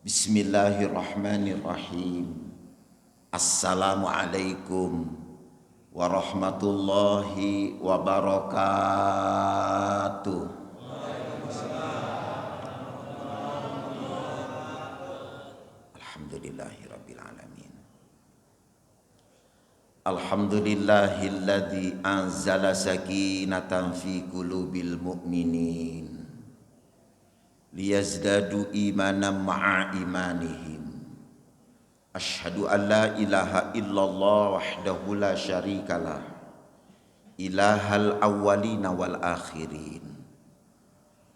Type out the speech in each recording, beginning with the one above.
Bismillahirrahmanirrahim. Assalamualaikum warahmatullahi wabarakatuh. Alhamdulillahirabbil alamin. Alhamdulillahilladzi anzala sakinatan fi qulubil mu'minin liyazdadu imanan ma'a imanihim. Asyhadu an la ilaha illallah wahdahu la syarikalah ilahal awwalina wal akhirin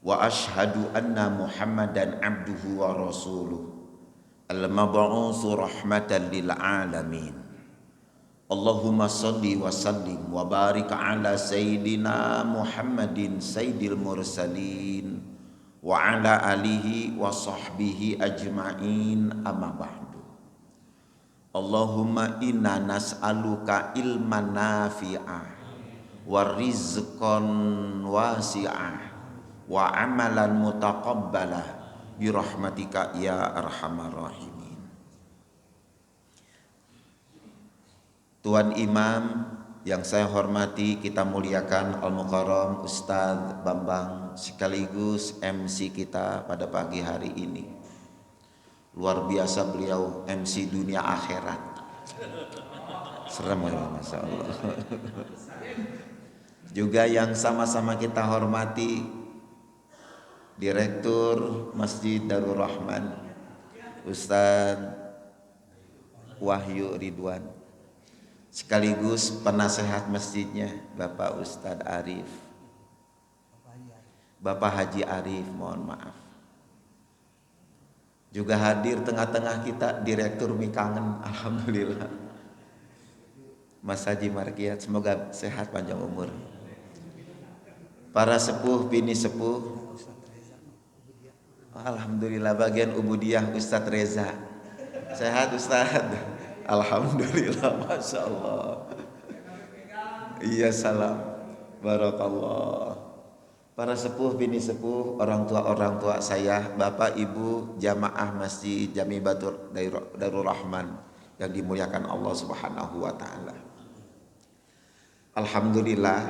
wa asyhadu anna muhammadan abduhu wa rasuluh al-mab'utsu rahmatan lil alamin. Allahumma salli wa sallim wa barik ala sayyidina Muhammadin sayyidil mursalin wa ala alihi wa sahbihi ajma'in, amma ba'du. Allahumma inna nas'aluka ilman nafi'ah wa rizqan wasi'ah wa amalan mutaqabbalah birahmatika ya arhamar rahimin. Tuan Imam yang saya hormati, kita muliakan Al-Mukarram Ustadz Bambang sekaligus MC kita pada pagi hari ini. Luar biasa beliau, MC dunia akhirat. Serem ya, Masya Allah. Juga yang sama-sama kita hormati Direktur Masjid Darul Rahman Ustadz Wahyu Ridwan, sekaligus penasehat masjidnya Bapak Ustadz Arif, Bapak Haji Arif, mohon maaf. Juga hadir tengah-tengah kita Direktur Mikangen, alhamdulillah, Mas Haji Markiat, semoga sehat panjang umur. Para sepuh, bini sepuh, alhamdulillah, bagian Ubudiyah Ustadz Reza, sehat Ustadz? Alhamdulillah, Masya Allah. Iya, salam, barakallah. Para sepuh, bini sepuh, orang tua saya, bapak ibu jamaah Masjid Jami Darul Rahman yang dimuliakan Allah Subhanahu wa Ta'ala. Alhamdulillah,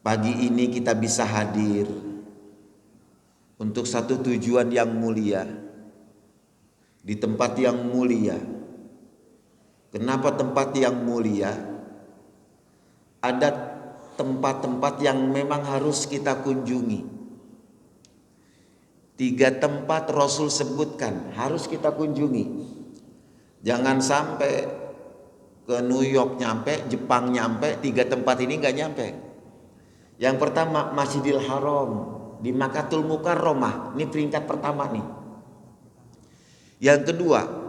pagi ini kita bisa hadir untuk satu tujuan yang mulia, di tempat yang mulia. Kenapa tempat yang mulia? Ada tempat-tempat yang memang harus kita kunjungi. 3 tempat Rasul sebutkan harus kita kunjungi. Jangan sampai ke New York nyampe, Jepang nyampe, 3 tempat ini nggak nyampe. Yang pertama Masjidil Haram di Makkatul Mukarramah, ini peringkat pertama nih. Yang kedua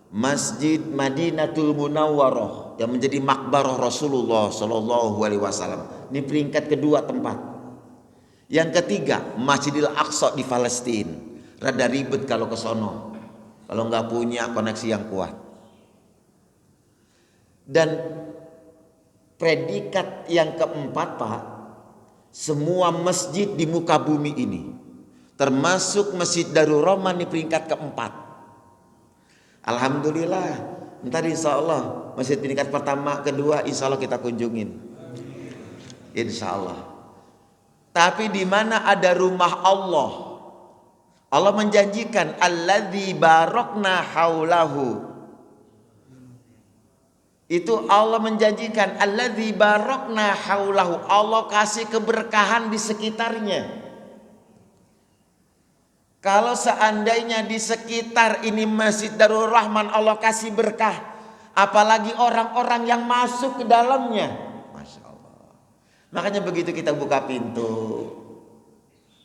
Masjid Madinatul Munawwarah yang menjadi makbarah Rasulullah Shallallahu Alaihi Wasallam, ini peringkat kedua tempat. Yang ketiga Masjidil Aqsa di Palestina, rada ribet kalau ke sono, kalau nggak punya koneksi yang kuat. Dan predikat yang keempat, Pak, semua masjid di muka bumi ini, termasuk Masjid Darul Rahman, di peringkat keempat. Alhamdulillah, ntar insya Allah masjid peringkat pertama, kedua insya Allah kita kunjungin, insya Allah. Tapi di mana ada rumah Allah, Allah menjanjikan alladzi barakna haulahu. Itu Allah menjanjikan alladzi barakna haulahu, Allah kasih keberkahan di sekitarnya. Kalau seandainya di sekitar ini Masjid Darul Rahman Allah kasih berkah, apalagi orang-orang yang masuk ke dalamnya. Masya Allah. Makanya begitu kita buka pintu,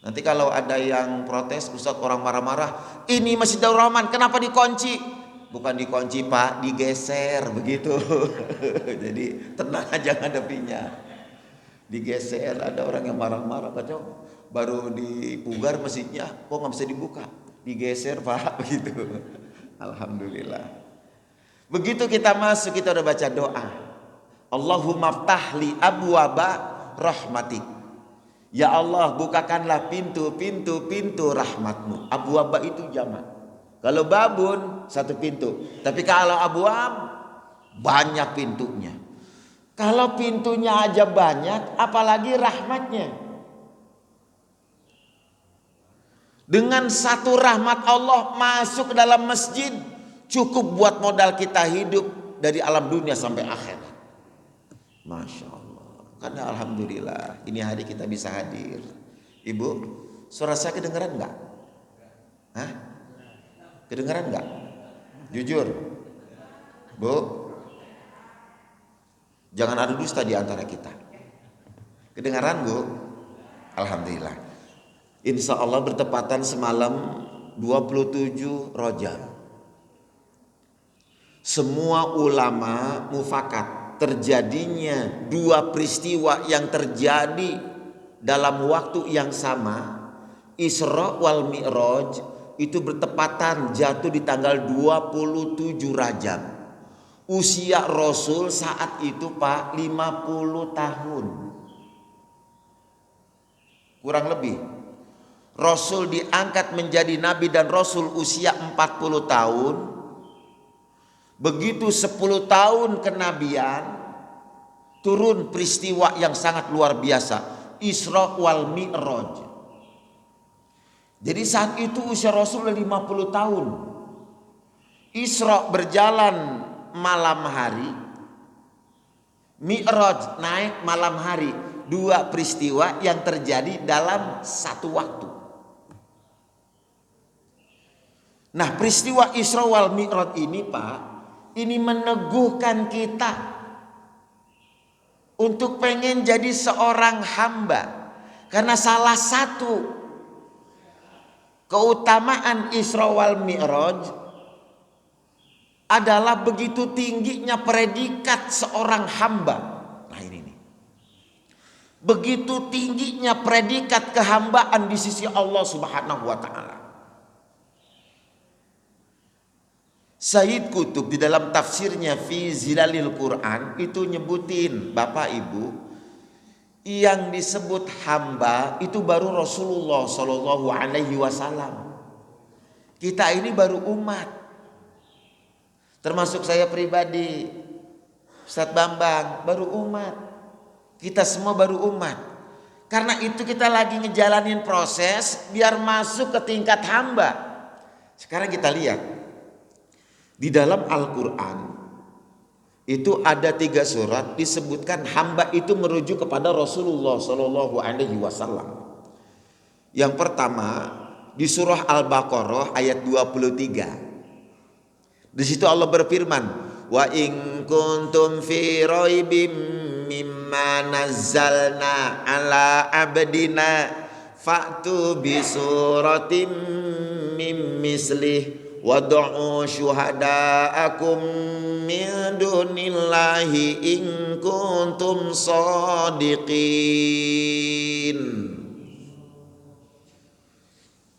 nanti kalau ada yang protes, Ustaz, orang marah-marah, ini Masjid Darul Rahman kenapa dikunci? Bukan dikunci, Pak, digeser begitu. Jadi tenang aja ngadepinya. Digeser, ada orang yang marah-marah, kacau, baru dipugar masjidnya, kok nggak bisa dibuka, digeser, Pak, begitu. Alhamdulillah. Begitu kita masuk, kita udah baca doa, Allahumma ftahli abwaba rahmatik, ya Allah bukakanlah pintu-pintu rahmatmu. Abwaba itu jamak, Kalau babun satu pintu. Tapi kalau abwab banyak pintunya. Kalau pintunya aja banyak, apalagi rahmatnya. Dengan satu rahmat Allah masuk ke dalam masjid, cukup buat modal kita hidup dari alam dunia sampai akhirat. Masya Allah. Karena alhamdulillah ini hari kita bisa hadir. Ibu, suara saya kedengeran enggak? Hah? Kedengeran enggak? Jujur. Bu, jangan adu dusta di antara kita. Kedengaran, Bu? Alhamdulillah. Insya Allah bertepatan semalam 27 Rajab. Semua ulama mufakat terjadinya dua peristiwa yang terjadi dalam waktu yang sama. Isra wal Mi'raj itu bertepatan jatuh di tanggal 27 Rajab. Usia Rasul saat itu Pak 50 tahun. Kurang lebih. Rasul diangkat menjadi nabi dan rasul usia 40 tahun. Begitu 10 tahun kenabian, turun peristiwa yang sangat luar biasa, Isra wal Mi'raj. Jadi saat itu usia Rasul 50 tahun. Isra berjalan malam hari, Mi'raj naik malam hari. Dua peristiwa yang terjadi dalam satu waktu. Nah, peristiwa Isra wal Mi'raj ini Pak, ini meneguhkan kita untuk pengen jadi seorang hamba. Karena salah satu keutamaan Isra wal Mi'raj adalah begitu tingginya predikat seorang hamba. Nah ini nih. Begitu tingginya predikat kehambaan di sisi Allah Subhanahu wa taala. Sayyid Qutb di dalam tafsirnya Fi Zilalil Quran itu nyebutin Bapak Ibu, yang disebut hamba itu baru Rasulullah Shallallahu Alaihi Wasallam. Kita ini baru umat, termasuk saya pribadi, Ustadz Bambang baru umat. Kita semua baru umat. Karena itu kita lagi ngejalanin proses biar masuk ke tingkat hamba. Sekarang kita lihat di dalam Al-Quran itu ada 3 surat disebutkan hamba itu merujuk kepada Rasulullah Shallallahu Alaihi Wasallam. Yang pertama di surah Al-Baqarah ayat 23. Di situ Allah berfirman, wa in kuntum fi raibim mimma nazzalna ala abdina fa'tu bi suratim mim mislih wad'u syuhada'akum min dunillahi in kuntum shadiqin.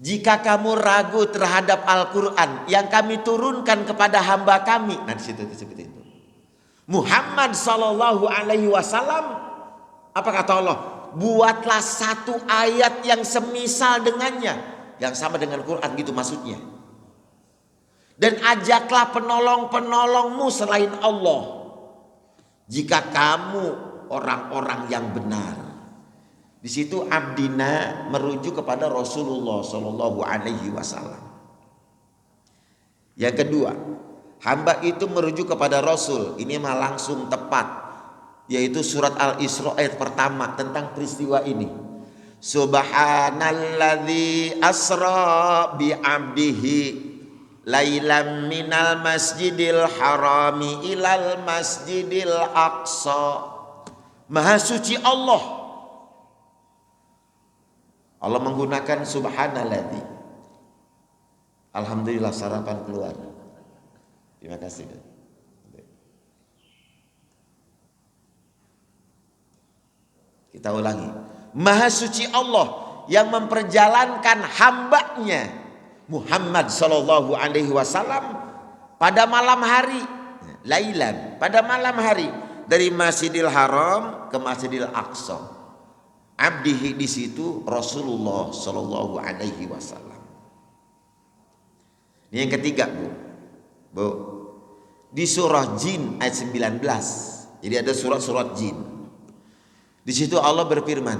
Jika kamu ragu terhadap Al-Quran yang kami turunkan kepada hamba kami, nah di situ disebut itu Muhammad Sallallahu Alaihi Wasallam, apa kata Allah? Buatlah satu ayat yang semisal dengannya, yang sama dengan Quran gitu maksudnya. Dan ajaklah penolong-penolongmu selain Allah. Jika kamu orang-orang yang benar. Di situ abdina merujuk kepada Rasulullah Shallallahu Alaihi Wasallam. Yang kedua, hamba itu merujuk kepada Rasul. Ini mah langsung tepat, yaitu surat Al-Isra ayat pertama tentang peristiwa ini. Subhanalladzi asra bi abdihi lailam minal masjidil harami ilal masjidil aqsa. Maha suci Allah. Allah menggunakan subhanalladzi. Alhamdulillah sarapan keluar. Terima kasih. Kita ulangi. Maha suci Allah yang memperjalankan hambanya Muhammad Sallallahu Alaihi Wasallam pada malam hari, lailan, pada malam hari dari Masjidil Haram ke Masjidil Aqsa. Abdihi di situ Rasulullah Sallallahu Alaihi Wasallam. Ini yang ketiga, Bu. Bu. Di surah Jin ayat 19. Jadi ada surat-surat jin. Di situ Allah berfirman,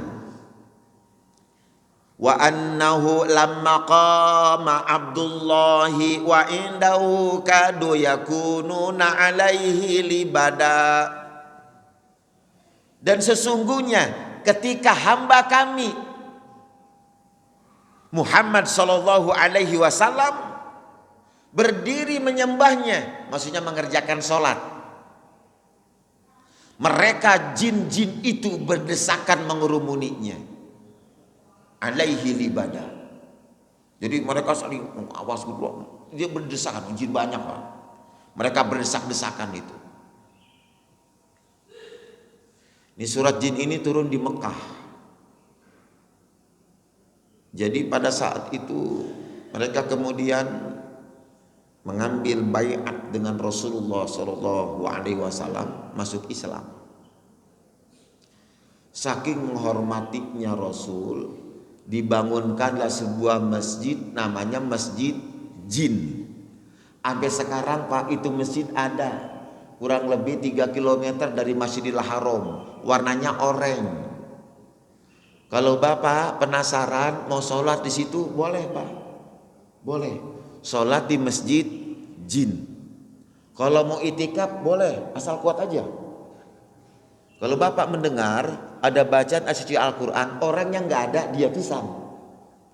wa annahu lamma qama Abdullahi wa indahu kadu yakununa alaihi libada. Dan sesungguhnya ketika hamba kami Muhammad sallallahu alaihi wasallam berdiri menyembahnya, maksudnya mengerjakan sholat, mereka jin-jin itu berdesakan mengerumuninya. Alaihi libada. Jadi mereka saling awas gitu. Dia berdesakan, jin banyak Pak. Mereka berdesak-desakan itu. Ini surat jin ini turun di Mekah. Jadi pada saat itu mereka kemudian mengambil baiat dengan Rasulullah Shallallahu Alaihi Wasallam masuk Islam. Saking menghormatinya Rasul, dibangunkanlah sebuah masjid namanya Masjid Jin. Sampai sekarang Pak itu masjid ada kurang lebih 3 km dari Masjidil Haram, warnanya oranye. Kalau Bapak penasaran mau sholat di situ boleh Pak, boleh. Sholat di Masjid Jin. Kalau mau itikaf boleh, asal kuat aja. Kalau Bapak mendengar ada bacaan suci Al-Quran, orang yang nggak ada dia pisang.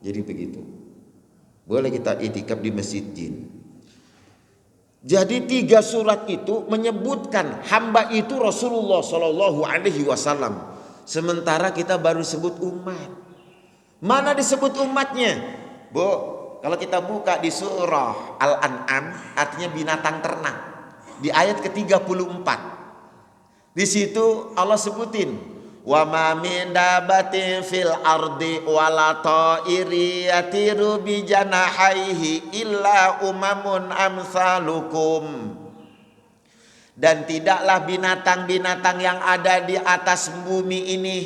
Jadi begitu. Boleh kita itikaf di Masjid Jin. Jadi 3 surat itu menyebutkan hamba itu Rasulullah Shallallahu Alaihi Wasallam. Sementara kita baru sebut umat. Mana disebut umatnya, Bu? Kalau kita buka di surah Al-An'am, artinya binatang ternak. Di ayat ke-34. Di situ Allah sebutin, wa ma min dabatin fil ardi wala ta'iri yatiru bi janahihi illa umamun amsalukum. Dan tidaklah binatang-binatang yang ada di atas bumi ini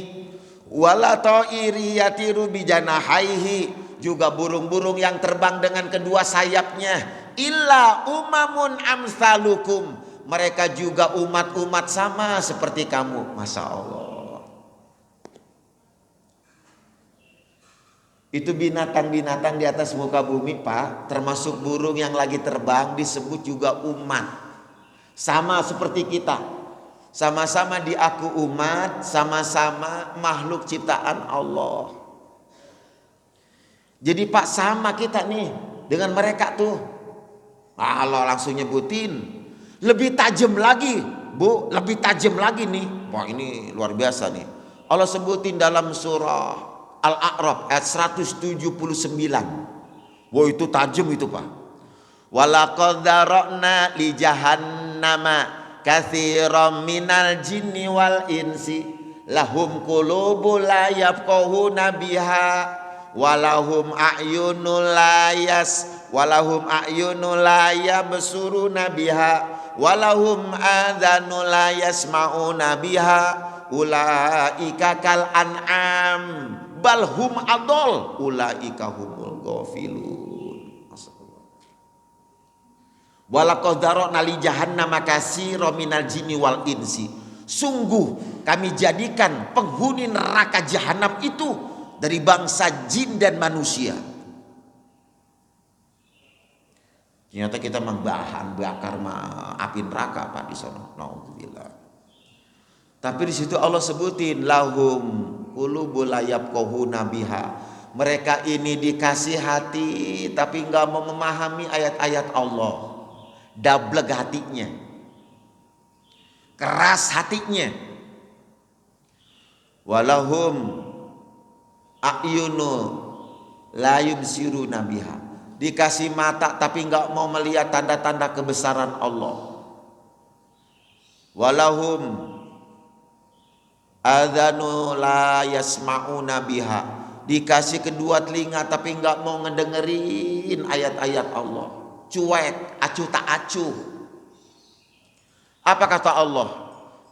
wala ta'iri yatiru bi janahihi, juga burung-burung yang terbang dengan kedua sayapnya, illa umamun amsalukum, mereka juga umat-umat sama seperti kamu. Masya Allah. Itu binatang-binatang di atas muka bumi Pak, termasuk burung yang lagi terbang disebut juga umat, sama seperti kita, sama-sama diaku umat, sama-sama makhluk ciptaan Allah. Jadi Pak sama kita nih dengan mereka tuh. Allah langsung nyebutin. Lebih tajam lagi Bu, lebih tajam lagi nih. Wah ini luar biasa nih. Allah sebutin dalam surah Al-A'raf ayat 179. Wah itu tajam itu Pak. Walaqad dzara'na li jahannama katsiran minal jinni wal insi lahum qulubun la yafqahuna biha walahum a'yunul la yabsuruna biha walahum adhanul la yasma'una biha ulaika kal an'am balhum adol ulaika humul ghafilun. Walaqad dzara'na li jahannama katsiran minal jinni wal insi. Sungguh kami jadikan penghuni neraka jahanam itu dari bangsa jin dan manusia. Ternyata kita membahan bakar api neraka Pak di sana. Nauzubillah. Tapi di situ Allah sebutin lahum qulubul la yafqahuna biha. Mereka ini dikasih hati tapi nggak mau memahami ayat-ayat Allah. Dableg hatinya. Keras hatinya. Walahum a'yunu la yubsiruna biha. Dikasih mata tapi enggak mau melihat tanda-tanda kebesaran Allah. Walahum adzanu la yasma'una biha. Dikasih kedua telinga tapi enggak mau ngedengerin ayat-ayat Allah. Cuek, acuh tak acuh. Apa kata Allah?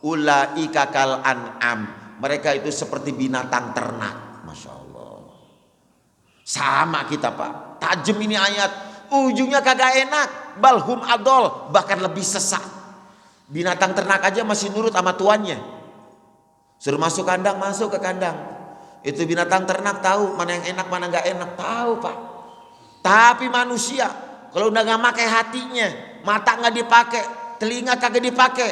Ulaika kal an'am. Mereka itu seperti binatang ternak. Masya Allah. Sama kita Pak. Tajam ini ayat. ujungnya kagak enak. Balhum adol, bahkan lebih sesat. Binatang ternak aja masih nurut sama tuannya. Suruh masuk kandang, masuk ke kandang. Itu binatang ternak tahu mana yang enak, mana nggak enak, tahu Pak. Tapi manusia kalau udah nggak pakai hatinya, mata nggak dipakai, telinga kagak dipakai,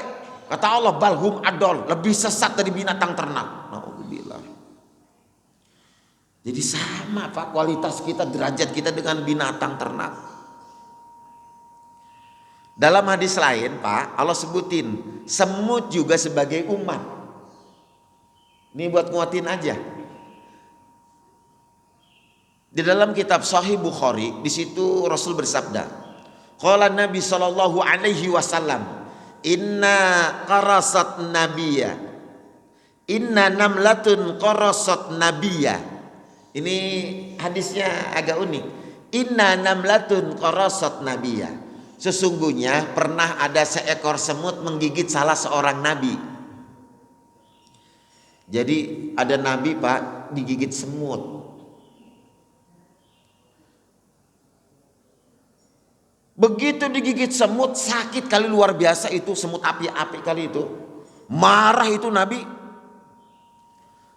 kata Allah balhum adol, lebih sesat dari binatang ternak. Nauzubillah. Jadi sama Pak kualitas kita, derajat kita dengan binatang ternak. Dalam hadis lain Pak, Allah sebutin semut juga sebagai umat. Ini buat nguatin aja. Di dalam kitab Sahih Bukhari, di situ Rasul bersabda, qala Nabi sallallahu alaihi wasallam, inna qarasat nabiyya, inna namlatun qarasat nabiyya. Ini hadisnya agak unik. Inna namlatun qarasat nabiyya. Sesungguhnya pernah ada seekor semut menggigit salah seorang nabi. Jadi ada nabi Pak digigit semut. Begitu digigit semut sakit kali luar biasa itu, semut api-api kali itu. Marah itu nabi.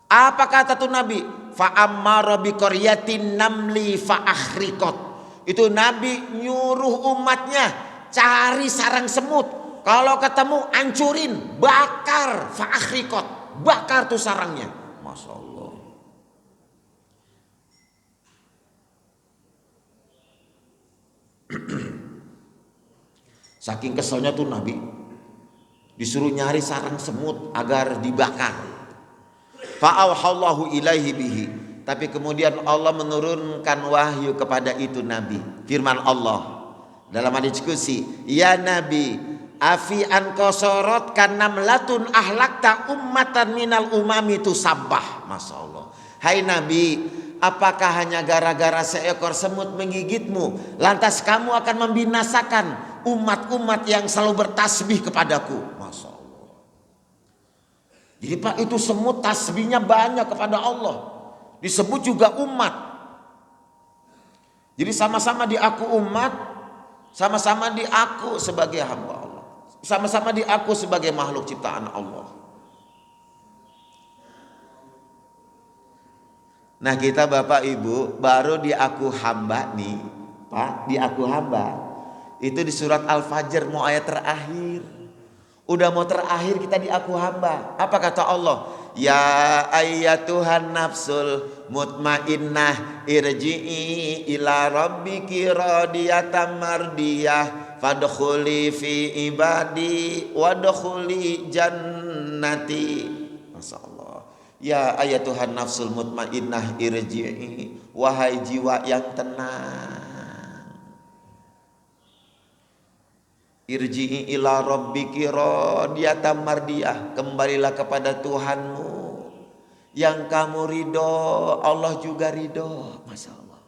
Apa kata tuh nabi? Fa ammara bi qaryatin namli fa akhriqat. Itu nabi nyuruh umatnya cari sarang semut. Kalau ketemu ancurin, bakar fa akhriqat. Bakar tuh sarangnya. Masya Allah. Saking keselnya tuh Nabi disuruh nyari sarang semut agar dibakar. Fa'auhallahu ilaihi bihi. Tapi kemudian Allah menurunkan wahyu kepada itu Nabi. Firman Allah dalam hadis qudsi, ya Nabi, afi an qasarat kanamlatun ahlakta ummatan minal umami tusabbah. Masya Allah. Hai Nabi, apakah hanya gara-gara seekor semut menggigitmu lantas kamu akan membinasakan umat-umat yang selalu bertasbih kepadaku? Masya Allah. Jadi Pak, itu semut tasbihnya banyak kepada Allah. Disebut juga umat. Jadi sama-sama diaku umat, sama-sama diaku sebagai hamba Allah, sama-sama diaku sebagai makhluk ciptaan Allah. Nah kita Bapak Ibu baru diaku hamba nih Pak, diaku hamba. Itu di surat Al-Fajr mau ayat terakhir. Udah mau terakhir kita diaku hamba. Apa kata Allah? Ya ayyatuhan nafsul mutmainnah irji'i ila rabbiki radiyatan mardiyah fadkhuli fi ibadi wadkhuli jannati. Masya Allah. Ya ayatuhan nafsul mutmainnah irji'i, wahai jiwa yang tenang. Irji'i ila rabbiki radiyatan mardiyah, kembalilah kepada Tuhanmu yang kamu ridho, Allah juga ridho. Masya Allah.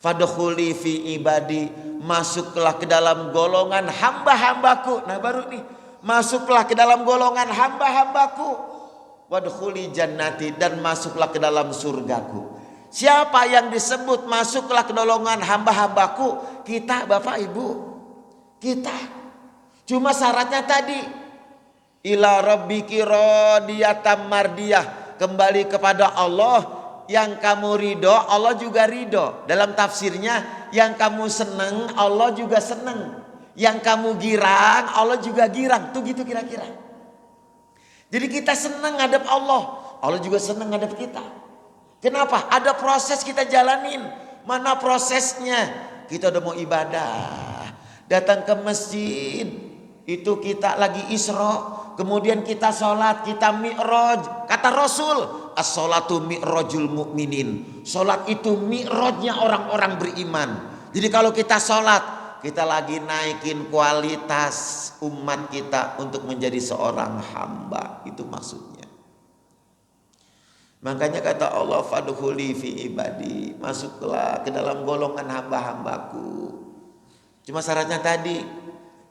Fadkhuli fi ibadi, masuklah ke dalam golongan hamba-hambaku. Nah baru nih, masuklah ke dalam golongan hamba-hambaku. Wadkhuli jannati, dan masuklah ke dalam surgaku. Siapa yang disebut masuklah ke golongan hamba-hambaku? Kita Bapak Ibu, kita. Cuma syaratnya tadi, ila rabbiki radiyatan mardiyah, kembali kepada Allah yang kamu ridho, Allah juga ridho. Dalam tafsirnya, yang kamu seneng Allah juga seneng, yang kamu girang Allah juga girang. Tuh gitu kira-kira. Jadi kita senang ngadep Allah, Allah juga senang ngadep kita. Kenapa? Ada proses kita jalanin. Mana prosesnya? Kita udah mau ibadah, datang ke masjid, itu kita lagi Isra, kemudian kita sholat, kita mi'raj. Kata Rasul, as-sholatu mi'rajul mu'minin. Sholat itu mi'rajnya orang-orang beriman. Jadi kalau kita sholat, kita lagi naikin kualitas umat kita untuk menjadi seorang hamba. Itu maksudnya. Makanya kata Allah, fadkhuli fi ibadi, masuklah ke dalam golongan hamba-hambaku. Cuma syaratnya tadi,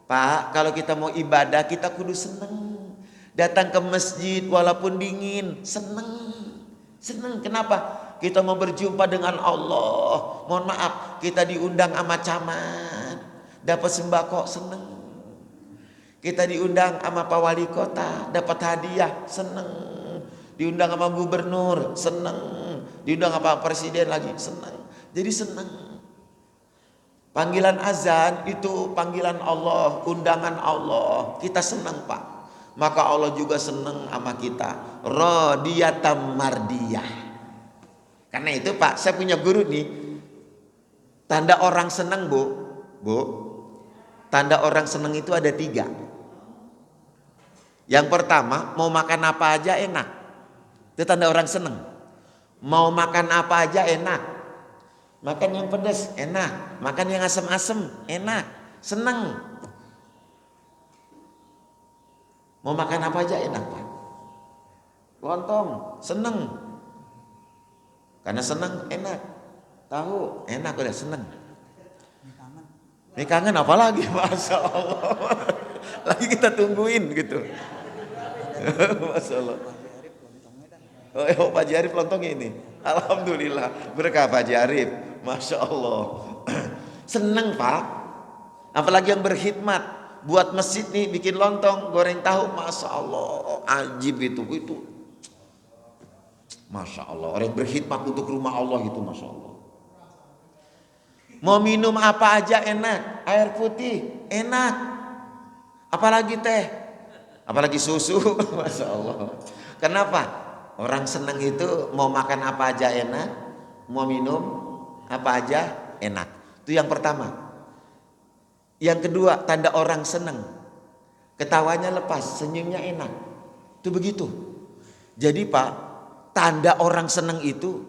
Pak, kalau kita mau ibadah kita kudu seneng. Datang ke masjid walaupun dingin, seneng. Seneng, kenapa? Kita mau berjumpa dengan Allah. Mohon maaf, kita diundang sama camat, dapat sembako, seneng. Kita diundang sama Pak Wali Kota, dapat hadiah, seneng. Diundang sama gubernur, seneng. Diundang sama presiden lagi, seneng. Jadi seneng. Panggilan azan itu panggilan Allah, undangan Allah. Kita seneng, Pak. Maka Allah juga seneng sama kita. Radiyatam mardiyah. Karena itu Pak, saya punya guru nih. Tanda orang seneng, Bu. Tanda orang seneng itu ada 3. Yang pertama, mau makan apa aja enak. Itu tanda orang seneng. Mau makan apa aja enak. Makan yang pedas enak. Makan yang asem-asem enak. Seneng. Mau makan apa aja enak, Pak. Lontong, seneng. Karena seneng enak. Tahu enak udah seneng. Ini kangen apalagi, Masya Allah. Lagi kita tungguin gitu. Masya Allah. Oh, Pak Jarif lontongnya ini. Alhamdulillah, berkah Pak Jarif. Masya Allah. Seneng, Pak. Apalagi yang berkhidmat buat masjid nih, bikin lontong, goreng tahu, Masya Allah. Ajib itu. Masya Allah. Orang yang berkhidmat untuk rumah Allah itu, Masya Allah. Mau minum apa aja enak. Air putih enak. Apalagi teh. Apalagi susu. Masya Allah. Kenapa? Orang senang itu mau makan apa aja enak. Mau minum apa aja enak. Itu yang pertama. Yang kedua, tanda orang senang. Ketawanya lepas, senyumnya enak. Itu begitu. Jadi Pak, tanda orang senang itu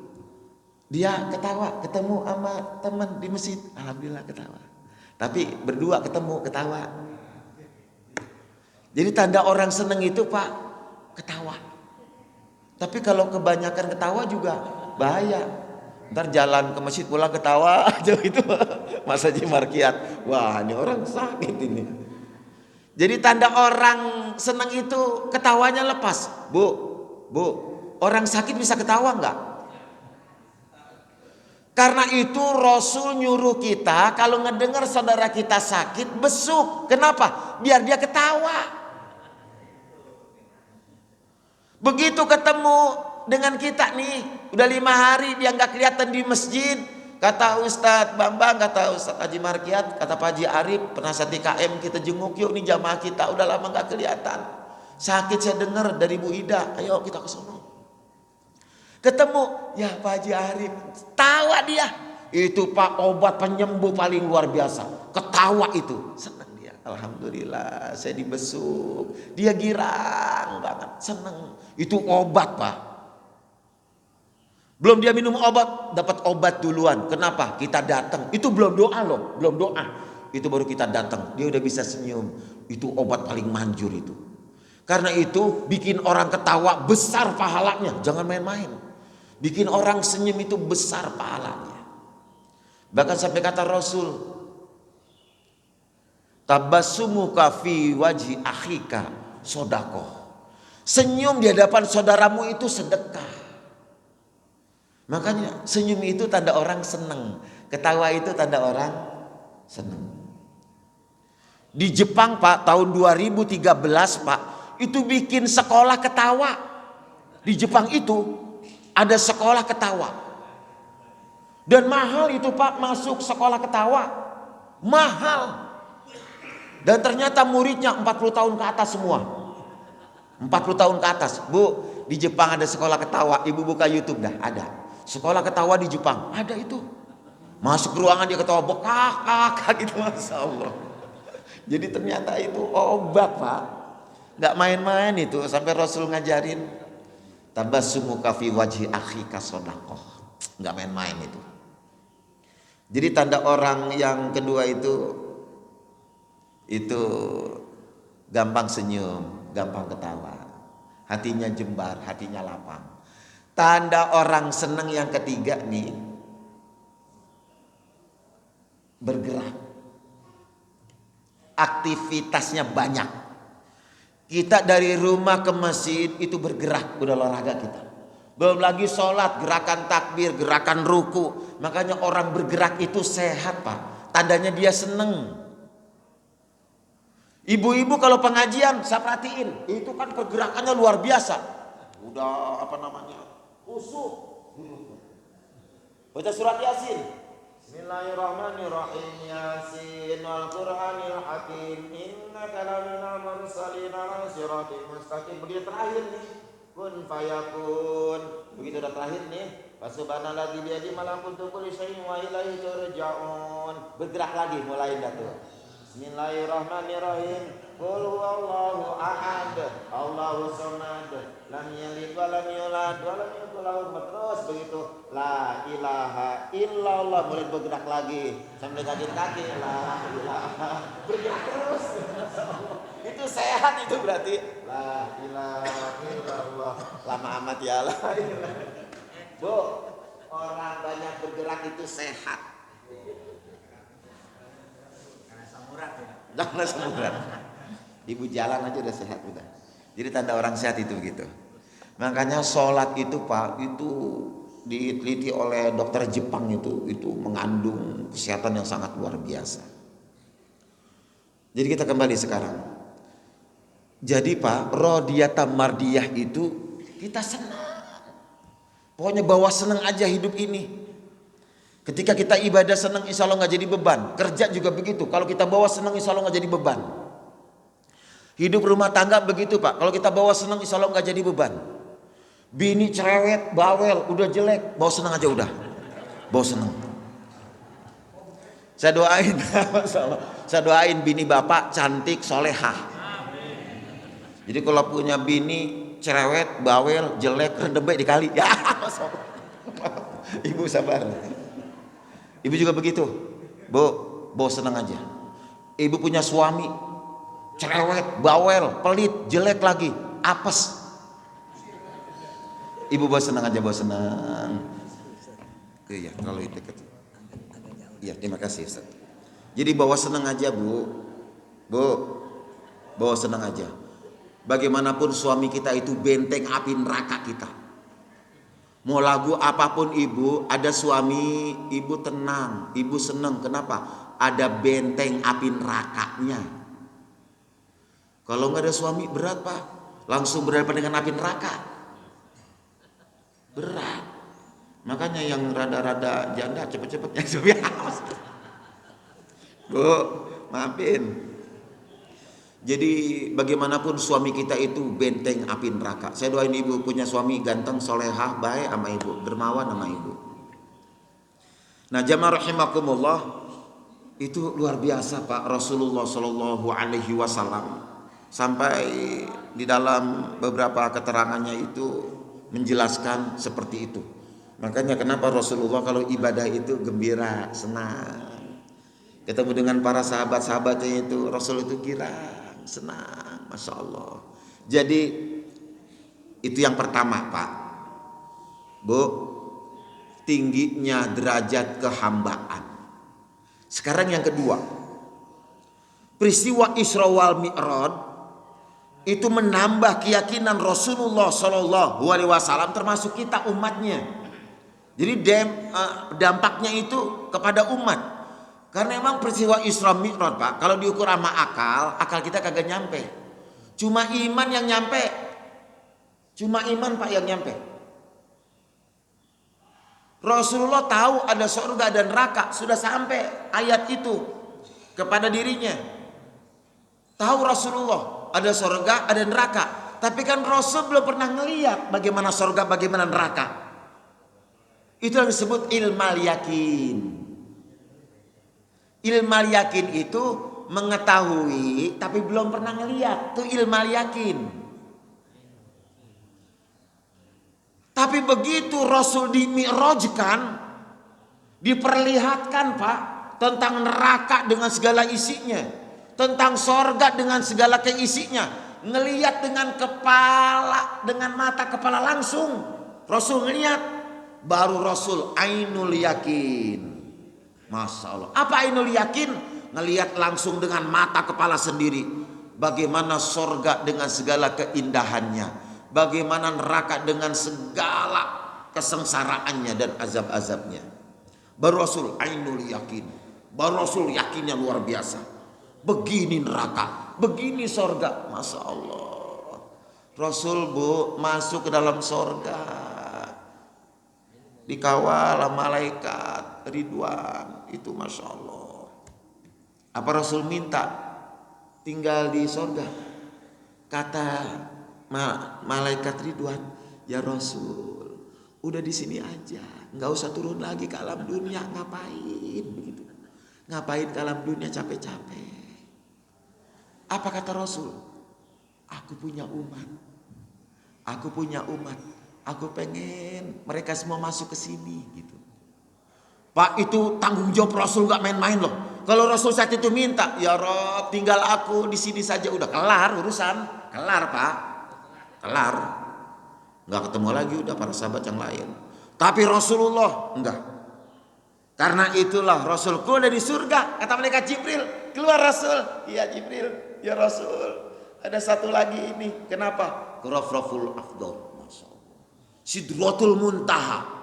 dia ketawa, ketemu sama teman di masjid, alhamdulillah ketawa. Tapi berdua ketemu ketawa. Jadi tanda orang senang itu Pak, ketawa. Tapi kalau kebanyakan ketawa juga bahaya. Ntar jalan ke masjid pulang ketawa aja itu Mas Haji Markiat. Wah, ini orang sakit ini. Jadi tanda orang senang itu ketawanya lepas. Bu, orang sakit bisa ketawa enggak? Karena itu Rasul nyuruh kita kalau ngedengar saudara kita sakit besuk. Kenapa? Biar dia ketawa. Begitu ketemu dengan kita nih, udah 5 hari dia nggak kelihatan di masjid. Kata Ustadz Bambang, kata Ustadz Haji Markiat, kata Pak Haji Arif, penasihat IKM, kita jenguk yuk nih jamaah kita, udah lama nggak kelihatan. Sakit saya dengar dari Bu Ida, ayo kita ke sono. Ketemu, ya Pak Haji Arif, tawa dia. Itu Pak obat penyembuh paling luar biasa. Ketawa itu, senang dia. Alhamdulillah, saya dibesuk. Dia girang banget, senang. Itu obat Pak. Belum dia minum obat, dapat obat duluan. Kenapa? Kita datang. Itu belum doa loh, belum doa. Itu baru kita datang, dia udah bisa senyum. Itu obat paling manjur itu. Karena itu bikin orang ketawa besar pahalanya, jangan main-main. Bikin orang senyum itu besar pahalanya. Bahkan sampai kata Rasul, tabassumuka fi wajhi akhika sodakoh. Senyum di hadapan saudaramu itu sedekah. Makanya senyum itu tanda orang senang. Ketawa itu tanda orang senang. Di Jepang Pak, tahun 2013 Pak, itu bikin sekolah ketawa. Di Jepang itu ada sekolah ketawa. Dan mahal itu Pak, masuk sekolah ketawa. Mahal. Dan ternyata muridnya 40 tahun ke atas semua. 40 tahun ke atas. Bu, di Jepang ada sekolah ketawa. Ibu buka YouTube dah, ada. Sekolah ketawa di Jepang, ada itu. Masuk ke ruangan dia ketawa bokak gitu, Masya Allah. Jadi ternyata itu obat Pak. Gak main-main itu. Sampai Rasul ngajarin tabassumuka fi wajhi akhika sodakoh. Gak main-main itu. Jadi tanda orang yang kedua itu gampang senyum, gampang ketawa. Hatinya jembar, hatinya lapang. Tanda orang senang yang ketiga nih, bergerak. Aktivitasnya banyak. Kita dari rumah ke masjid itu bergerak, udah olahraga kita. Belum lagi sholat, gerakan takbir, gerakan ruku. Makanya orang bergerak itu sehat Pak. Tandanya dia seneng. Ibu-ibu kalau pengajian saya perhatiin, itu kan pergerakannya luar biasa. Udah apa namanya? Khusyuk. Baca surat Yasin. Bismillahirrahmanirrahim. Yasin wal Qur'anil Hakim. Innaka laminal mursalin ala siratim mustaqim. Begitu terakhir nih. Kun fayakun. Begitu udah terakhir nih. Fasubhanalladzi biyadihi malakutu kulli syai'in wa ilaihi turja'un. Bergerak lagi mulai dah tuh. Bismillahirrahmanirrahim. Qul huwallahu ahad, Allahu samad, lam yalid wa lam yulad wa lam yakul lahu kufuwan. Terus begitu. La ilaha illallah, mulai bergerak lagi sampai kaki la ilaha. Bergerak terus. Itu sehat itu berarti. La ilaha illallah. Lama amat ya la ilaha. Bu, orang banyak bergerak itu sehat. Jangan semurat. Ibu jalan aja udah sehat udah. Jadi tanda orang sehat itu begitu. Makanya sholat itu Pak, itu diteliti oleh dokter Jepang itu mengandung kesehatan yang sangat luar biasa. Jadi kita kembali sekarang. Jadi Pak, rodiyata mardiyah itu kita senang. Pokoknya bawa senang aja hidup ini. Ketika kita ibadah senang, insya Allah nggak jadi beban. Kerja juga begitu. Kalau kita bawa senang, insya Allah nggak jadi beban. Hidup rumah tangga begitu Pak. Kalau kita bawa senang, insya Allah nggak jadi beban. Bini cerewet, bawel, udah jelek, bawa senang aja udah. Bawa senang. Saya doain, saya doain bini bapak cantik, solehah. Jadi kalau punya bini cerewet, bawel, jelek, rendebek dikali. Ya, Ibu sabar. Ibu juga begitu. Bu, bawa senang aja. Ibu punya suami cerewet, bawel, pelit, jelek lagi, apes. Ibu bawa senang aja, bawa senang. Iya, kalau itu iya, terima kasih Ustaz. Jadi bawa senang aja, Bu. Bu, bawa senang aja. Bagaimanapun suami kita itu benteng api neraka kita. Mau lagu apapun ibu, ada suami, ibu tenang, ibu senang. Kenapa? Ada benteng api nerakanya. Kalau nggak ada suami berat Pak, langsung berhadapan dengan api neraka. Berat. Makanya yang rada-rada janda cepet-cepet yang suami. Bu, maafin. Jadi bagaimanapun suami kita itu benteng api neraka. Saya doain ibu punya suami ganteng, solehah, baik sama ibu, dermawan sama ibu. Nah, jamaah rahimakumullah, itu luar biasa Pak Rasulullah Shallallahu Alaihi Wasallam. Sampai di dalam beberapa keterangannya itu menjelaskan seperti itu. Makanya kenapa Rasulullah kalau ibadah itu gembira, senang. Ketemu dengan para sahabat-sahabatnya itu, Rasul itu girang, senang, Masya Allah. Jadi itu yang pertama Pak. Bu, tingginya derajat kehambaan. Sekarang yang kedua, peristiwa Isra wal Mi'raj itu menambah keyakinan Rasulullah Shallallahu Alaihi Wasallam termasuk kita umatnya. Jadi dampaknya itu kepada umat. Karena emang peristiwa Isra Mi'raj Pak, kalau diukur sama akal kita kagak nyampe. Cuma iman yang nyampe. Cuma iman Pak yang nyampe. Rasulullah tahu ada surga dan neraka, sudah sampai ayat itu kepada dirinya. Tahu Rasulullah ada surga, ada neraka. Tapi kan Rasul belum pernah ngelihat bagaimana surga, bagaimana neraka. Itu yang disebut ilmal yakin. Ilmal yakin itu mengetahui tapi belum pernah ngelihat, itu ilmal yakin. Tapi begitu Rasul dimi'rajkan, diperlihatkan Pak tentang neraka dengan segala isinya, tentang sorga dengan segala keisinya, ngelihat dengan kepala, dengan mata kepala langsung. Rasul ngelihat, baru Rasul ainul yakin. Masya Allah. Apa ainul yakin? Ngelihat langsung dengan mata kepala sendiri. Bagaimana sorga dengan segala keindahannya. bagaimana neraka dengan segala kesengsaraannya dan azab-azabnya. Baru Rasul ainul yakin, baru Rasul yakinnya luar biasa. Begini neraka, begini sorga, masya Allah. Rasul bu masuk ke dalam sorga, dikawal malaikat Ridwan, itu masya Allah. Apa Rasul minta tinggal di sorga? Kata malaikat Ridwan, ya Rasul, udah di sini aja, nggak usah turun lagi ke alam dunia. Ngapain begitu? Ngapain ke alam dunia capek-capek? Apa kata Rasul? Aku punya umat, aku punya umat, aku pengen mereka semua masuk ke sini gitu. Pak, itu tanggung jawab Rasul, nggak main-main loh. Kalau Rasul saat itu minta, ya Rob, tinggal aku di sini saja, udah kelar urusan, kelar Pak, kelar. Nggak ketemu lagi udah para sahabat yang lain. Tapi Rasulullah enggak. Karena itulah Rasulku udah di surga. Kata malaikat Jibril, keluar Rasul. Iya Jibril, ya Rasul. Ada satu lagi ini. Kenapa? Rafraful afdal. Sidratul muntaha.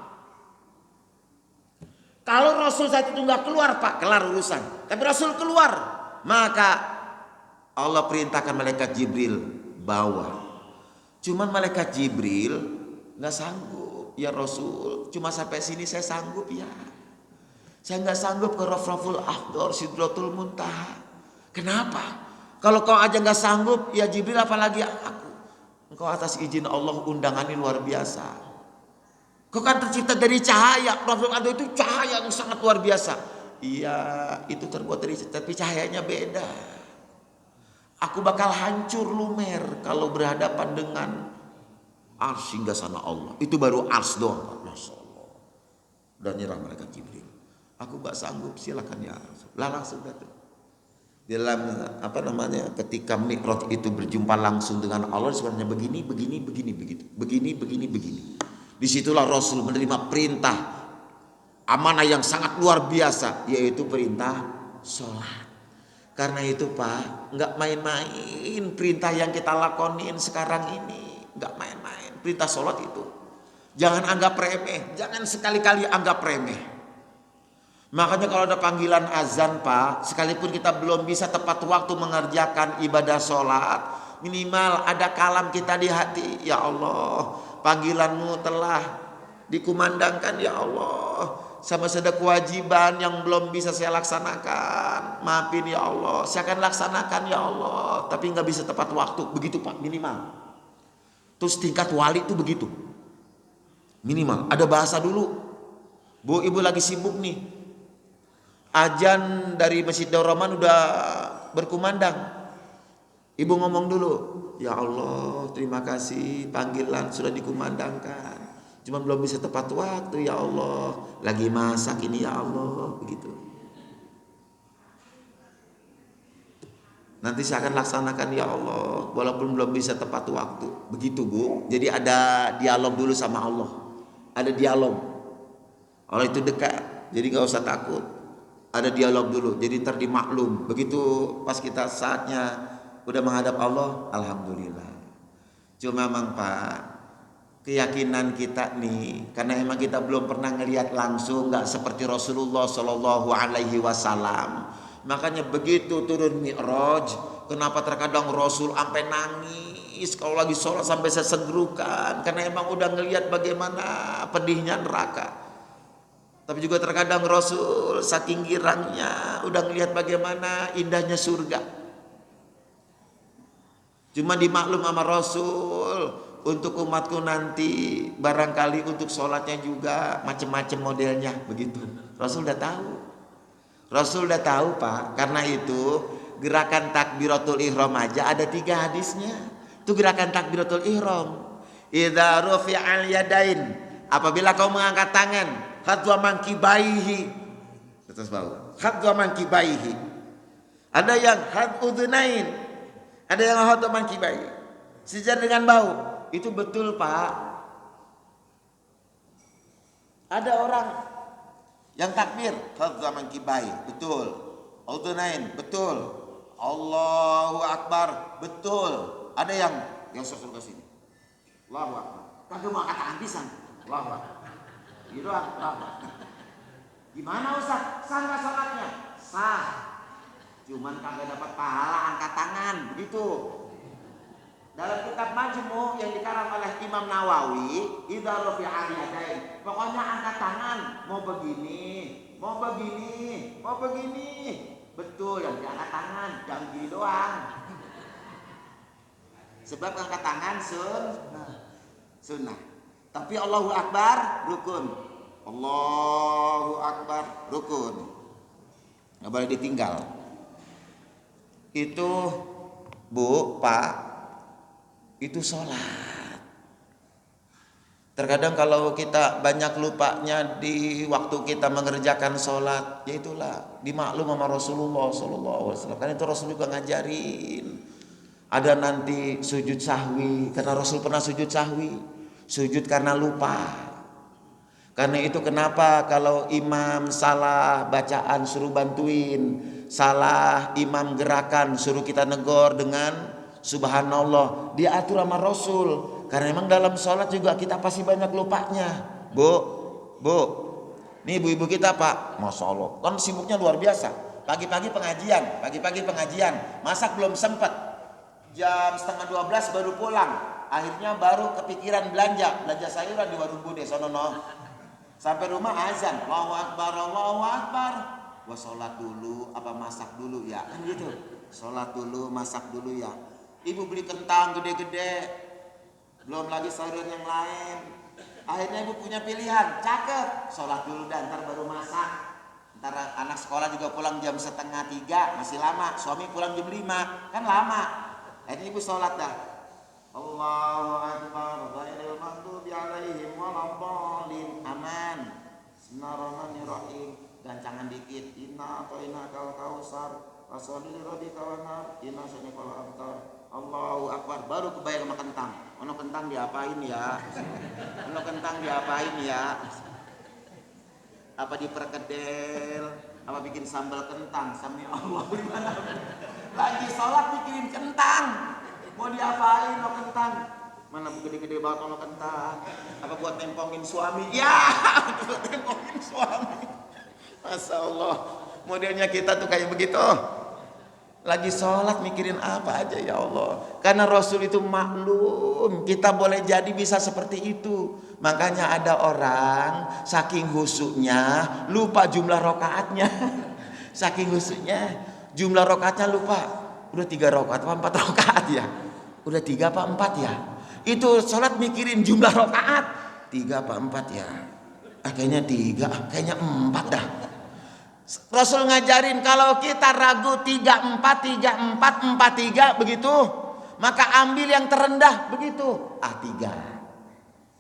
Kalau Rasul saat itu enggak keluar Pak, kelar urusan. Tapi Rasul keluar, maka Allah perintahkan malaikat Jibril bawa. Cuman malaikat Jibril nggak sanggup, ya Rasul. Cuma sampai sini saya sanggup ya. Saya nggak sanggup ke Rafraful Akhdar, Sidratul Muntaha. Kenapa? Kalau kau aja nggak sanggup, ya Jibril apalagi aku. Engkau atas izin Allah undangannya luar biasa. Kau kan tercipta dari cahaya. Rafraful Akhdar itu cahaya yang sangat luar biasa. Iya, itu terbuat dari, tapi cahayanya beda. Aku bakal hancur lumer kalau berhadapan dengan ars hingga sana Allah. Itu baru ars doang, Masya Allah. Dan nyerah malaikat Jibril. Aku gak sanggup, silakan ya Rasul. Lah langsung datang. Dalam ketika Mi'raj itu berjumpa langsung dengan Allah, sebenarnya begini, begitu. Begini. Disitulah Rasul menerima perintah amanah yang sangat luar biasa, yaitu perintah sholat. Karena itu Pak, nggak main-main perintah yang kita lakonin sekarang ini, nggak main-main perintah sholat itu. Jangan anggap remeh, jangan sekali-kali anggap remeh. Makanya kalau ada panggilan azan Pak, sekalipun kita belum bisa tepat waktu mengerjakan ibadah sholat, minimal ada kalam kita di hati, ya Allah, panggilanmu telah dikumandangkan ya Allah. Sama ada kewajiban yang belum bisa saya laksanakan, maafin ya Allah, saya akan laksanakan ya Allah, tapi nggak bisa tepat waktu, begitu Pak, minimal. Terus tingkat wali itu begitu, minimal ada bahasa dulu. Bu, ibu lagi sibuk nih, azan dari Masjid Darul Rahman udah berkumandang, ibu ngomong dulu, ya Allah terima kasih panggilan sudah dikumandangkan, cuma belum bisa tepat waktu ya Allah, lagi masak ini ya Allah, begitu. Nanti saya akan laksanakan ya Allah, walaupun belum bisa tepat waktu, begitu Bu. Jadi ada dialog dulu sama Allah, ada dialog. Allah itu dekat, jadi gak usah takut. Ada dialog dulu, jadi ntar dimaklum. Begitu pas kita saatnya udah menghadap Allah, alhamdulillah. Cuma memang Pak, keyakinan kita nih, karena emang kita belum pernah ngelihat langsung, nggak seperti Rasulullah Shallallahu Alaihi Wasallam. Makanya begitu turun Mi'raj, kenapa terkadang Rasul sampai nangis kalau lagi sholat sampai sesenggukan, karena emang udah ngelihat bagaimana pedihnya neraka. Tapi juga terkadang Rasul saking girangnya udah ngelihat bagaimana indahnya surga. Cuma dimaklum sama Rasul, untuk umatku nanti barangkali untuk sholatnya juga macam-macam modelnya, begitu. Rasul udah tahu. Rasul udah tahu Pak. Karena itu gerakan takbiratul ihram aja ada 3 hadisnya. Itu gerakan takbiratul ihram. Idza rufi'al yadain, apabila kau mengangkat tangan, hadwa mankibaihi, atas bawah, hadwa mankibaihi. Ada yang had udhunain, ada yang hadwa mankibaihi, sejajar dengan bahu. Itu betul Pak. Ada orang yang takbir hadza mankibai, betul. Udhunain, betul. Allahu Akbar, betul. Ada yang sosok ke sini. Allahu Akbar. Kagak mau katakan pisan. Allahu Akbar. Gitu doang. Allahu Akbar. Gimana Ustaz? Sah nggak sholatnya? Sah. Cuman kagak dapat pahala angkat tangan, begitu. Dalam kitab Majmu' yang dikarang oleh Imam Nawawi, idza rafi'a yadain. Pokoknya angkat tangan, mau begini, mau begini, mau begini. Betul, yang diangkat tangan, jangan gini doang. Sebab angkat tangan sunnah. Tapi Allahu Akbar rukun. Allahu Akbar rukun. Nggak boleh ditinggal. Itu Bu, Pak, itu sholat. Terkadang kalau kita banyak lupanya di waktu kita mengerjakan sholat, ya itulah dimaklum sama Rasulullah SAW. Kan itu Rasul juga ngajarin. Ada nanti sujud sahwi, karena Rasul pernah sujud sahwi, sujud karena lupa. Karena itu kenapa kalau imam salah bacaan suruh bantuin, salah imam gerakan suruh kita negor dengan subhanallah, dia atur sama Rasul. Karena memang dalam sholat juga kita pasti banyak lupanya. Bu, nih ibu-ibu kita Pak, Masya Allah, kan sibuknya luar biasa. Pagi-pagi pengajian, masak belum sempat. Jam 11:30 baru pulang. Akhirnya baru kepikiran belanja sayuran di warung Bude sono. Sampai rumah azan, Allahu Akbar, Allahu Akbar. Gua sholat dulu, apa masak dulu ya, kan gitu. Sholat dulu, masak dulu ya. Ibu beli kentang gede-gede, belum lagi sayuran yang lain. Akhirnya ibu punya pilihan, cakep, sholat dulu dan ntar baru masak. Ntar anak sekolah juga pulang jam 2:30, masih lama. Suami pulang jam 5, kan lama. Akhirnya ibu sholat dah. Allahu Akbar, ghairil maghdubi alaihim waladdallin. Aman. Bismillahirrahmanirrahim. Gancangan dikit. Inna atainakal kautsar, fasholli lirabbika wanhar, inna syani'akal abtar. Allahu Akbar. Baru kebayang sama kentang. Ono kentang diapain ya? Ono kentang diapain ya? Apa diperkedel? Apa bikin sambal kentang? Sami Allah gimana? Lagi sholat bikin kentang. Mau diapain lo kentang? Mana gede-gede banget lo kentang? Apa buat nempongin suami? Ya, buat nempongin suami. Masya Allah, modelnya kita tuh kayak begitu. Lagi sholat mikirin apa aja ya Allah. Karena Rasul itu maklum, kita boleh jadi bisa seperti itu. Makanya ada orang saking husuknya lupa jumlah rokaatnya. Saking husuknya jumlah rokaatnya lupa. Udah 3 rokaat apa 4 rokaat ya? Udah 3 apa 4 ya? Itu sholat mikirin jumlah rokaat 3 apa 4 ya? Kayaknya 3, kayaknya 4 dah. Rasul ngajarin kalau kita ragu 3-4, 3-4, 4-3 begitu, maka ambil yang terendah begitu.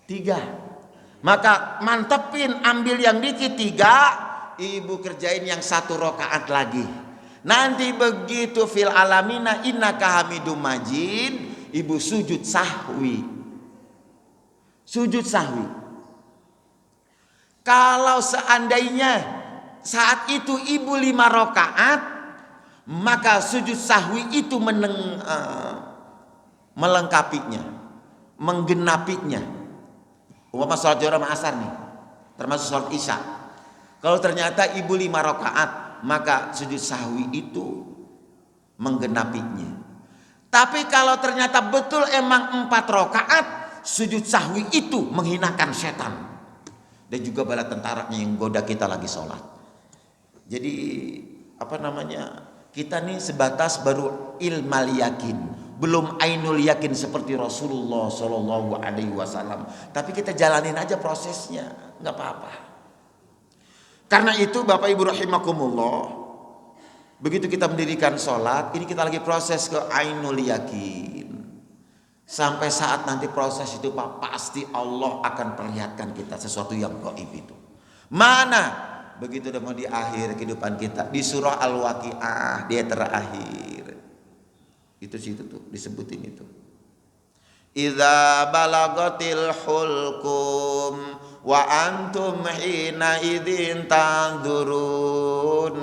3. Maka mantepin, ambil yang dikit 3, ibu kerjain yang 1 rokaat lagi. Nanti begitu fil alamina innaka hamidum majid, ibu sujud sahwi. Sujud sahwi. Kalau seandainya saat itu ibu 5 rakaat, maka sujud sahwi itu melengkapinya, menggenapinya. Umpama sholat Zuhur sama Asar nih, termasuk sholat Isya. Kalau ternyata ibu 5 rakaat, maka sujud sahwi itu menggenapinya. Tapi kalau ternyata betul emang 4 rakaat, sujud sahwi itu menghinakan setan dan juga bala tentaranya yang goda kita lagi sholat. Jadi kita nih sebatas baru ilmal yakin, belum ainul yakin seperti Rasulullah Shallallahu Alaihi Wasallam. Tapi kita jalanin aja prosesnya, nggak apa-apa. Karena itu Bapak Ibu rahimakumullah, begitu kita mendirikan sholat, ini kita lagi proses ke ainul yakin. Sampai saat nanti proses itu Pak, pasti Allah akan perlihatkan kita sesuatu yang gaib itu. Mana? Begitu udah mau di akhir kehidupan kita, di surah Al-Waqi'ah dia terakhir. Itu situ tuh disebutin itu. Idza balagatil hulqum wa antum hina idzin tanzurun.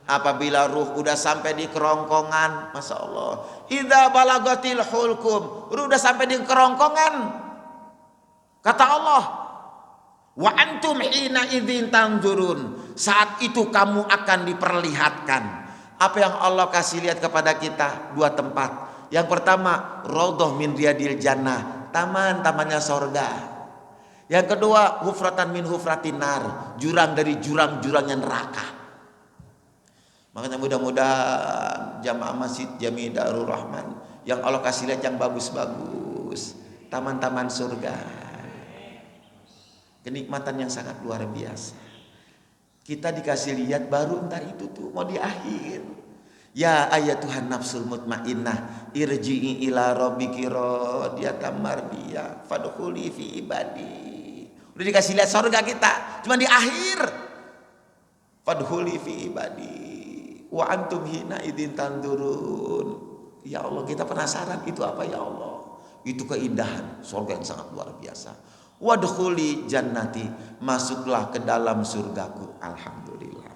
Apabila ruh udah sampai di kerongkongan, Masya Allah. Idza balagatil hulqum, ruh udah sampai di kerongkongan. Kata Allah, wa antum hina idzin tanzurun. Saat itu kamu akan diperlihatkan. Apa yang Allah kasih lihat kepada kita? Dua tempat. Yang pertama, raudhah min riyadil jannah, taman-tamannya sorga. Yang kedua, hufratan min hufratin nar, jurang dari jurang-jurangnya neraka. Makanya mudah-mudahan jamaah Masjid Jami Darul Rahman yang Allah kasih lihat yang bagus-bagus, taman-taman surga, kenikmatan yang sangat luar biasa. Kita dikasih lihat baru entar itu tuh mau di akhir. Ya ayatuhan nafsul mutmainnah irji'i ila rabbiki radiyatan mardiyah fadkhuli fi ibadi. Udah dikasih lihat surga kita, cuma di akhir. Fadkhuli fi ibadi wa antum hina idzin tanzurun. Ya Allah, kita penasaran itu apa ya Allah? Itu keindahan surga yang sangat luar biasa. Wadkhuli jannati, masuklah ke dalam surgaku. Alhamdulillah.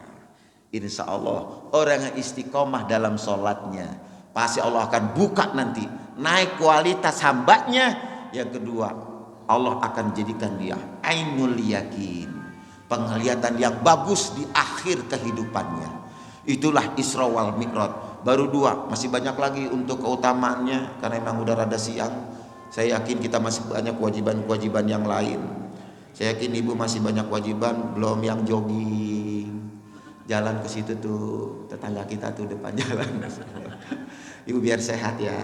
Insya Allah orang yang istiqomah dalam sholatnya pasti Allah akan buka nanti, naik kualitas hambanya. Yang kedua, Allah akan jadikan dia ainul yakin, penglihatan yang bagus di akhir kehidupannya. Itulah Isra wal Mi'raj. Baru dua, masih banyak lagi untuk keutamaannya karena memang udah rada siang. Saya yakin kita masih banyak kewajiban-kewajiban yang lain. Saya yakin ibu masih banyak kewajiban, belum yang jogging. Jalan ke situ tuh, tetangga kita tuh depan jalan. Ibu biar sehat ya.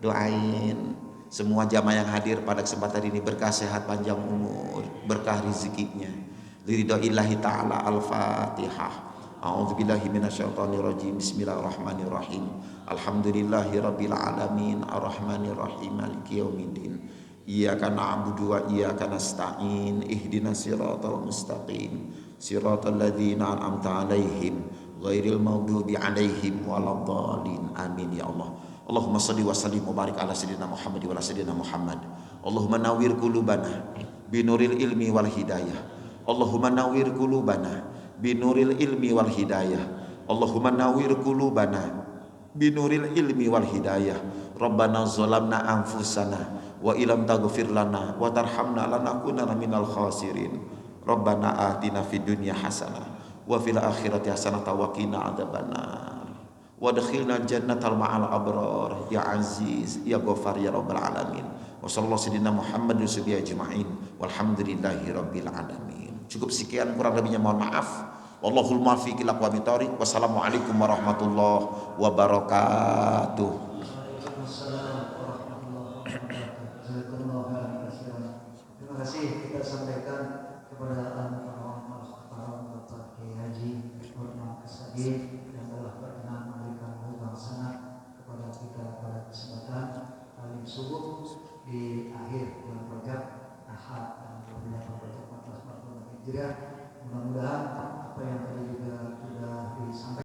Doain semua jamaah yang hadir pada kesempatan ini berkah sehat, panjang umur, berkah rezekinya. Liridaillahi ta'ala. Al-Fatihah. A'udzubillahi minasyaitonirrajim. Bismillahirrahmanirrahim. Alhamdulillahirabbil alamin arrahmanirrahim maliki yaumiddin. Iyyaka na'budu wa iyyaka nasta'in. Ihdinas siratal mustaqim. Siratal ladzina an'amta 'alaihim ghairil maghdubi 'alaihim waladdallin. Amin ya Allah. Allahumma shalli wa sallim wa barik ala sayyidina Muhammad wa ala sayyidina Muhammad. Allahumma nawwir qulubana binuril ilmi wal hidayah. Allahumma nawwir qulubana binuril ilmi wal hidayah. Allahumma nawwir qulubana binuril ilmi wal hidayah. Rabbana zalamna anfusana wa illam taghfir lana wa tarhamna lanakunanna minal khasirin. Rabbana atina fid dunya hasanah wa fil akhirati hasanah wa qina adzabannar. Wadkhilna jannatal ma'al abrar ya aziz ya ghafar ya rabbal alamin. Wa sallallahu sayyidina Muhammad wa sahbihi ajma'in walhamdulillahi rabbil alamin. Cukup sekian, kurang lebihnya mohon maaf. Wallahul muwaffiq ila aqwamit thoriq. Wassalamualaikum warahmatullahi wabarakatuh. Terima kasih kita sampaikan kepada Bapak Kiai Haji Nurman Kasadi yang telah berkenan memberikan khutbah sangat kepada kita pada kesempatan alim subuh di akhir bulan Rajab Ahad dan 28 Rajab 1440 Hijriah. Mudah-mudahan apa yang tadi juga sudah disampaikan